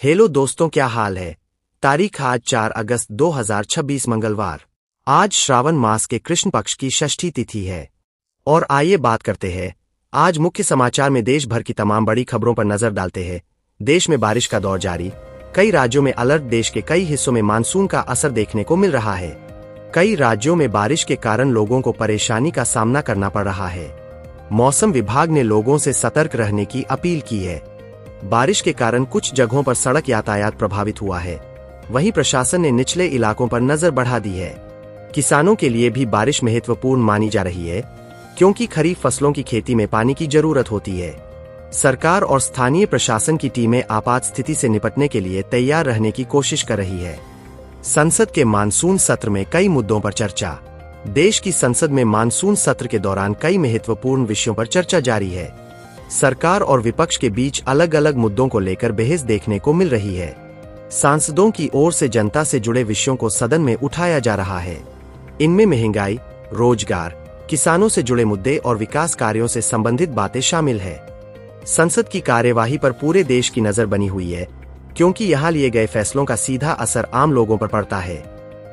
Hello दोस्तों, क्या हाल है। तारीख आज 4 अगस्त 2026 मंगलवार। आज श्रावण मास के कृष्ण पक्ष की षष्ठी तिथि है। और आइए बात करते हैं आज मुख्य समाचार में देश भर की तमाम बड़ी खबरों पर नजर डालते हैं। देश में बारिश का दौर जारी, कई राज्यों में अलर्ट। देश के कई हिस्सों में मानसून का असर देखने को मिल रहा है। कई राज्यों में बारिश के कारण लोगों को परेशानी का सामना करना पड़ रहा है। मौसम विभाग ने लोगों से सतर्क रहने की अपील की है। बारिश के कारण कुछ जगहों पर सड़क यातायात प्रभावित हुआ है। वहीं प्रशासन ने निचले इलाकों पर नजर बढ़ा दी है। किसानों के लिए भी बारिश महत्वपूर्ण मानी जा रही है, क्योंकि खरीफ फसलों की खेती में पानी की जरूरत होती है। सरकार और स्थानीय प्रशासन की टीमें आपात स्थिति से निपटने के लिए तैयार रहने की कोशिश कर रही है। संसद के मानसून सत्र में कई मुद्दों पर चर्चा। देश की संसद में मानसून सत्र के दौरान कई महत्वपूर्ण विषयों पर चर्चा जारी है। सरकार और विपक्ष के बीच अलग अलग मुद्दों को लेकर बहस देखने को मिल रही है। सांसदों की ओर से जनता से जुड़े विषयों को सदन में उठाया जा रहा है। इनमें महंगाई, रोजगार, किसानों से जुड़े मुद्दे और विकास कार्यों से संबंधित बातें शामिल है। संसद की कार्यवाही पर पूरे देश की नजर बनी हुई है, क्योंकि यहां लिए गए फैसलों का सीधा असर आम लोगों पर पड़ता है।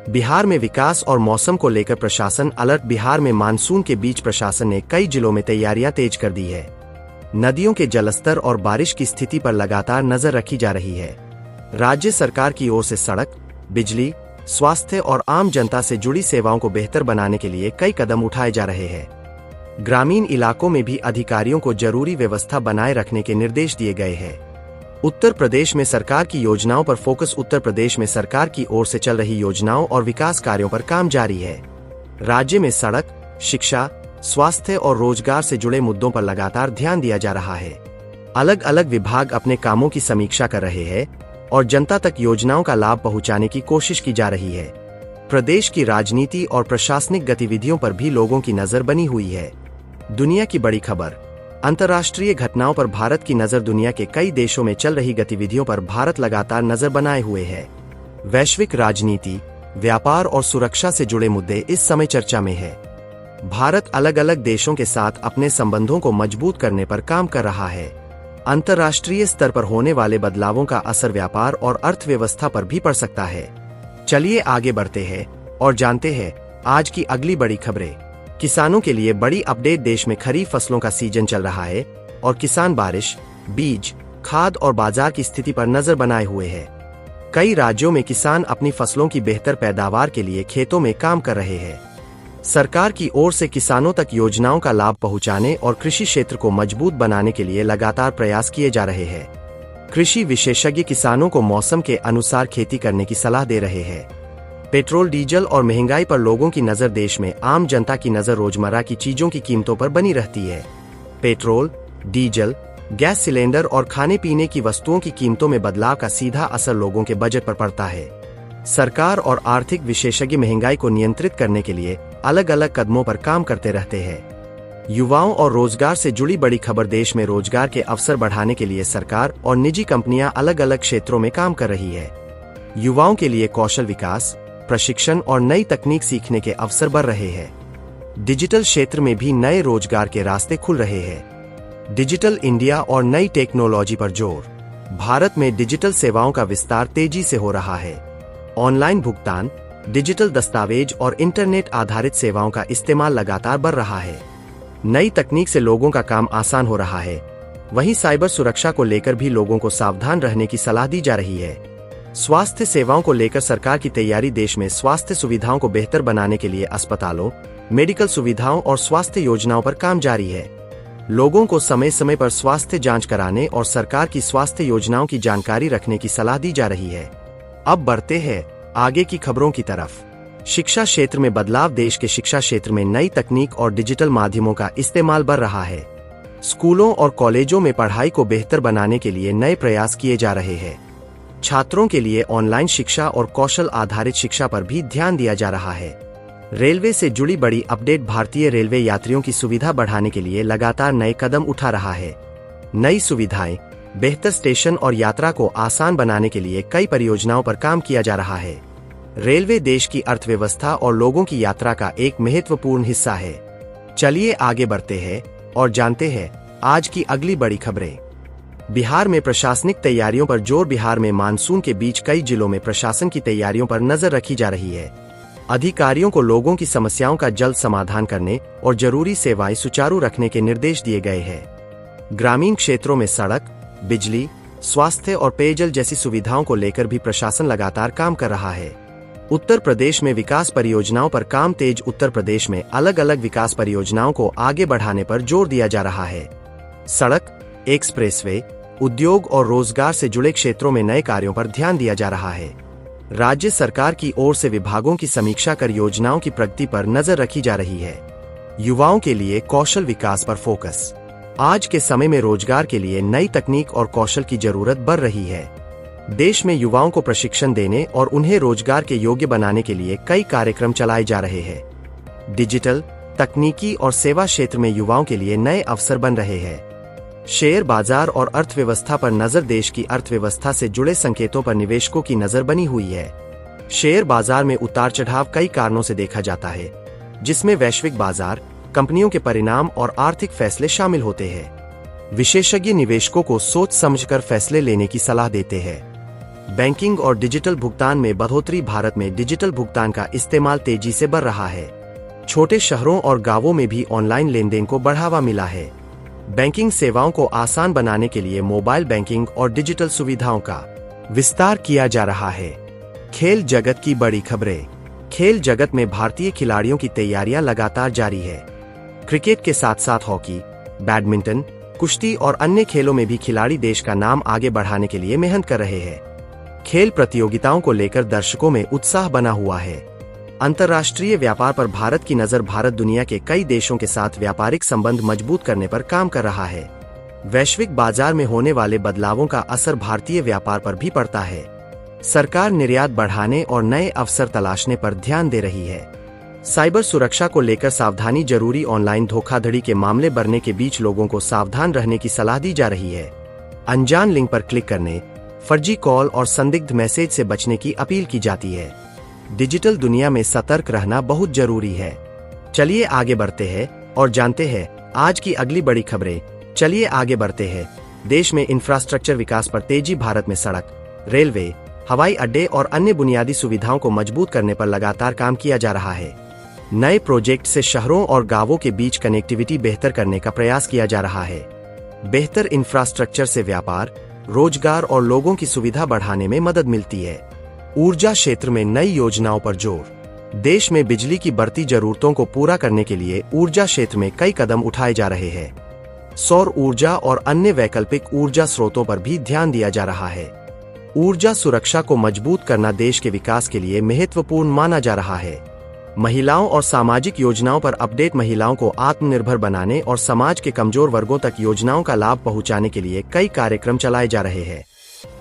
बिहार में विकास और मौसम को लेकर प्रशासन अलर्ट। बिहार में मानसून के बीच प्रशासन ने कई जिलों में तैयारियां तेज कर दी है। नदियों के जलस्तर और बारिश की स्थिति पर लगातार नजर रखी जा रही है। राज्य सरकार की ओर से सड़क, बिजली, स्वास्थ्य और आम जनता से जुड़ी सेवाओं को बेहतर बनाने के लिए कई कदम उठाए जा रहे हैं। ग्रामीण इलाकों में भी अधिकारियों को जरूरी व्यवस्था बनाए रखने के निर्देश दिए गए हैं। उत्तर प्रदेश में सरकार की योजनाओं पर फोकस। उत्तर प्रदेश में सरकार की ओर से चल रही योजनाओं और विकास कार्यों पर काम जारी है। राज्य में सड़क, शिक्षा, स्वास्थ्य और रोजगार से जुड़े मुद्दों पर लगातार ध्यान दिया जा रहा है। अलग अलग विभाग अपने कामों की समीक्षा कर रहे हैं और जनता तक योजनाओं का लाभ पहुंचाने की कोशिश की जा रही है। प्रदेश की राजनीति और प्रशासनिक गतिविधियों पर भी लोगों की नजर बनी हुई है। दुनिया की बड़ी खबर। अंतर्राष्ट्रीय घटनाओं पर भारत की नजर। दुनिया के कई देशों में चल रही गतिविधियों पर भारत लगातार नजर बनाए हुए है। वैश्विक राजनीति, व्यापार और सुरक्षा से जुड़े मुद्दे इस समय चर्चा में है। भारत अलग अलग देशों के साथ अपने संबंधों को मजबूत करने पर काम कर रहा है। अंतर्राष्ट्रीय स्तर पर होने वाले बदलावों का असर व्यापार और अर्थव्यवस्था पर भी पड़ सकता है। चलिए आगे बढ़ते हैं और जानते हैं आज की अगली बड़ी खबरें। किसानों के लिए बड़ी अपडेट। देश में खरीफ फसलों का सीजन चल रहा है और किसान बारिश, बीज, खाद और बाजार की स्थिति पर नजर बनाए हुए हैं। कई राज्यों में किसान अपनी फसलों की बेहतर पैदावार के लिए खेतों में काम कर रहे हैं। सरकार की ओर से किसानों तक योजनाओं का लाभ पहुंचाने और कृषि क्षेत्र को मजबूत बनाने के लिए लगातार प्रयास किए जा रहे हैं। कृषि विशेषज्ञ किसानों को मौसम के अनुसार खेती करने की सलाह दे रहे हैं। पेट्रोल, डीजल और महंगाई पर लोगों की नजर। देश में आम जनता की नजर रोजमर्रा की चीजों की कीमतों पर बनी रहती है। पेट्रोल, डीजल, गैस सिलेंडर और खाने पीने की वस्तुओं की कीमतों में बदलाव का सीधा असर लोगों के बजट पर पड़ता है। सरकार और आर्थिक विशेषज्ञ महंगाई को नियंत्रित करने के लिए अलग अलग कदमों पर काम करते रहते हैं। युवाओं और रोजगार से जुड़ी बड़ी खबर। देश में रोजगार के अवसर बढ़ाने के लिए सरकार और निजी कंपनियां अलग अलग क्षेत्रों में काम कर रही है। युवाओं के लिए कौशल विकास, प्रशिक्षण और नई तकनीक सीखने के अवसर बढ़ रहे हैं। डिजिटल क्षेत्र में भी नए रोजगार के रास्ते खुल रहे हैं। डिजिटल इंडिया और नई टेक्नोलॉजी पर जोर। भारत में डिजिटल सेवाओं का विस्तार तेजी से हो रहा है। ऑनलाइन भुगतान, डिजिटल दस्तावेज और इंटरनेट आधारित सेवाओं का इस्तेमाल लगातार बढ़ रहा है। नई तकनीक से लोगों का काम आसान हो रहा है। वहीं साइबर सुरक्षा को लेकर भी लोगों को सावधान रहने की सलाह दी जा रही है। स्वास्थ्य सेवाओं को लेकर सरकार की तैयारी। देश में स्वास्थ्य सुविधाओं को बेहतर बनाने के लिए अस्पतालों, मेडिकल सुविधाओं और स्वास्थ्य योजनाओं पर काम जारी है। लोगों को समय समय पर स्वास्थ्य जांच कराने और सरकार की स्वास्थ्य योजनाओं की जानकारी रखने की सलाह दी जा रही है। अब बढ़ते हैं आगे की खबरों की तरफ। शिक्षा क्षेत्र में बदलाव। देश के शिक्षा क्षेत्र में नई तकनीक और डिजिटल माध्यमों का इस्तेमाल बढ़ रहा है। स्कूलों और कॉलेजों में पढ़ाई को बेहतर बनाने के लिए नए प्रयास किए जा रहे हैं। छात्रों के लिए ऑनलाइन शिक्षा और कौशल आधारित शिक्षा पर भी ध्यान दिया जा रहा है। रेलवे से जुड़ी बड़ी अपडेट। भारतीय रेलवे यात्रियों की सुविधा बढ़ाने के लिए लगातार नए कदम उठा रहा है। नई सुविधाएं, बेहतर स्टेशन और यात्रा को आसान बनाने के लिए कई परियोजनाओं पर काम किया जा रहा है। रेलवे देश की अर्थव्यवस्था और लोगों की यात्रा का एक महत्वपूर्ण हिस्सा है। चलिए आगे बढ़ते हैं और जानते हैं आज की अगली बड़ी खबरें। बिहार में प्रशासनिक तैयारियों पर जोर। बिहार में मानसून के बीच कई जिलों में प्रशासन की तैयारियों पर नजर रखी जा रही है। अधिकारियों को लोगों की समस्याओं का जल्द समाधान करने और जरूरी सेवाएं सुचारू रखने के निर्देश दिए गए हैं। ग्रामीण क्षेत्रों में सड़क, बिजली, स्वास्थ्य और पेयजल जैसी सुविधाओं को लेकर भी प्रशासन लगातार काम कर रहा है। उत्तर प्रदेश में विकास परियोजनाओं पर काम तेज। उत्तर प्रदेश में अलग अलग विकास परियोजनाओं को आगे बढ़ाने पर जोर दिया जा रहा है। सड़क, एक्सप्रेसवे, उद्योग और रोजगार से जुड़े क्षेत्रों में नए कार्यों पर ध्यान दिया जा रहा है। राज्य सरकार की ओर से विभागों की समीक्षा कर योजनाओं की प्रगति पर नजर रखी जा रही है। युवाओं के लिए कौशल विकास पर फोकस। आज के समय में रोजगार के लिए नई तकनीक और कौशल की जरूरत बढ़ रही है। देश में युवाओं को प्रशिक्षण देने और उन्हें रोजगार के योग्य बनाने के लिए कई कार्यक्रम चलाए जा रहे हैं। डिजिटल, तकनीकी और सेवा क्षेत्र में युवाओं के लिए नए अवसर बन रहे हैं। शेयर बाजार और अर्थव्यवस्था पर नजर। देश की अर्थव्यवस्था से जुड़े संकेतों पर निवेशकों की नजर बनी हुई है। शेयर बाजार में उतार चढ़ाव कई कारणों से देखा जाता है, जिसमें वैश्विक बाजार, कंपनियों के परिणाम और आर्थिक फैसले शामिल होते हैं। विशेषज्ञ निवेशकों को सोच समझकर फैसले लेने की सलाह देते हैं। बैंकिंग और डिजिटल भुगतान में बढ़ोतरी। भारत में डिजिटल भुगतान का इस्तेमाल तेजी से बढ़ रहा है। छोटे शहरों और गांवों में भी ऑनलाइन लेनदेन को बढ़ावा मिला है। बैंकिंग सेवाओं को आसान बनाने के लिए मोबाइल बैंकिंग और डिजिटल सुविधाओं का विस्तार किया जा रहा है। खेल जगत की बड़ी खबरें। खेल जगत में भारतीय खिलाड़ियों की तैयारियां लगातार जारी है। क्रिकेट के साथ साथ हॉकी, बैडमिंटन, कुश्ती और अन्य खेलों में भी खिलाड़ी देश का नाम आगे बढ़ाने के लिए मेहनत कर रहे हैं। खेल प्रतियोगिताओं को लेकर दर्शकों में उत्साह बना हुआ है। अंतर्राष्ट्रीय व्यापार पर भारत की नजर। भारत दुनिया के कई देशों के साथ व्यापारिक संबंध मजबूत करने पर काम कर रहा है। वैश्विक बाजार में होने वाले बदलावों का असर भारतीय व्यापार पर भी पड़ता है। सरकार निर्यात बढ़ाने और नए अवसर तलाशने पर ध्यान दे रही है। साइबर सुरक्षा को लेकर सावधानी जरूरी। ऑनलाइन धोखाधड़ी के मामले बढ़ने के बीच लोगों को सावधान रहने की सलाह दी जा रही है। अनजान लिंक पर क्लिक करने, फर्जी कॉल और संदिग्ध मैसेज से बचने की अपील की जाती है। डिजिटल दुनिया में सतर्क रहना बहुत जरूरी है। चलिए आगे बढ़ते हैं और जानते हैं आज की अगली बड़ी खबरें। चलिए आगे बढ़ते हैं। देश में इंफ्रास्ट्रक्चर विकास पर तेजी। भारत में सड़क, रेलवे, हवाई अड्डे और अन्य बुनियादी सुविधाओं को मजबूत करने पर लगातार काम किया जा रहा है। नए प्रोजेक्ट से शहरों और गांवों के बीच कनेक्टिविटी बेहतर करने का प्रयास किया जा रहा है। बेहतर इंफ्रास्ट्रक्चर से व्यापार, रोजगार और लोगों की सुविधा बढ़ाने में मदद मिलती है। ऊर्जा क्षेत्र में नई योजनाओं पर जोर। देश में बिजली की बढ़ती जरूरतों को पूरा करने के लिए ऊर्जा क्षेत्र में कई कदम उठाए जा रहे हैं। सौर ऊर्जा और अन्य वैकल्पिक ऊर्जा स्रोतों पर भी ध्यान दिया जा रहा है। ऊर्जा सुरक्षा को मजबूत करना देश के विकास के लिए महत्वपूर्ण माना जा रहा है। महिलाओं और सामाजिक योजनाओं पर अपडेट। महिलाओं को आत्मनिर्भर बनाने और समाज के कमजोर वर्गों तक योजनाओं का लाभ पहुंचाने के लिए कई कार्यक्रम चलाए जा रहे हैं।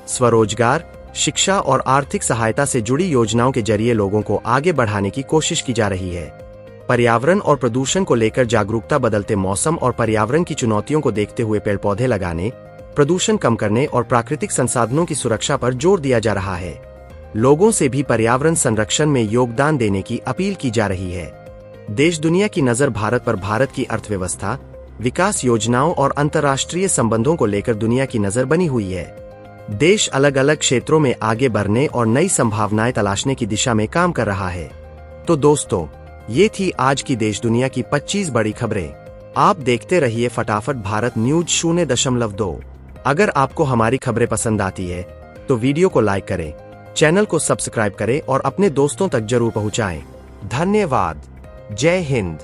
स्वरोजगार, शिक्षा और आर्थिक सहायता से जुड़ी योजनाओं के जरिए लोगों को आगे बढ़ाने की कोशिश की जा रही है। पर्यावरण और प्रदूषण को लेकर जागरूकता। बदलते मौसम और पर्यावरण की चुनौतियों को देखते हुए पेड़ पौधे लगाने, प्रदूषण कम करने और प्राकृतिक संसाधनों की सुरक्षा पर जोर दिया जा रहा है। लोगों से भी पर्यावरण संरक्षण में योगदान देने की अपील की जा रही है। देश दुनिया की नजर भारत पर। भारत की अर्थव्यवस्था, विकास योजनाओं और अंतर्राष्ट्रीय संबंधों को लेकर दुनिया की नजर बनी हुई है। देश अलग अलग क्षेत्रों में आगे बढ़ने और नई संभावनाएं तलाशने की दिशा में काम कर रहा है। तो दोस्तों, ये थी आज की देश दुनिया की 25 बड़ी खबरें। आप देखते रहिए फटाफट भारत न्यूज 0.2। अगर आपको हमारी खबरें पसंद आती है तो वीडियो को लाइक करें, चैनल को सब्सक्राइब करें और अपने दोस्तों तक जरूर पहुंचाएं। धन्यवाद। जय हिंद।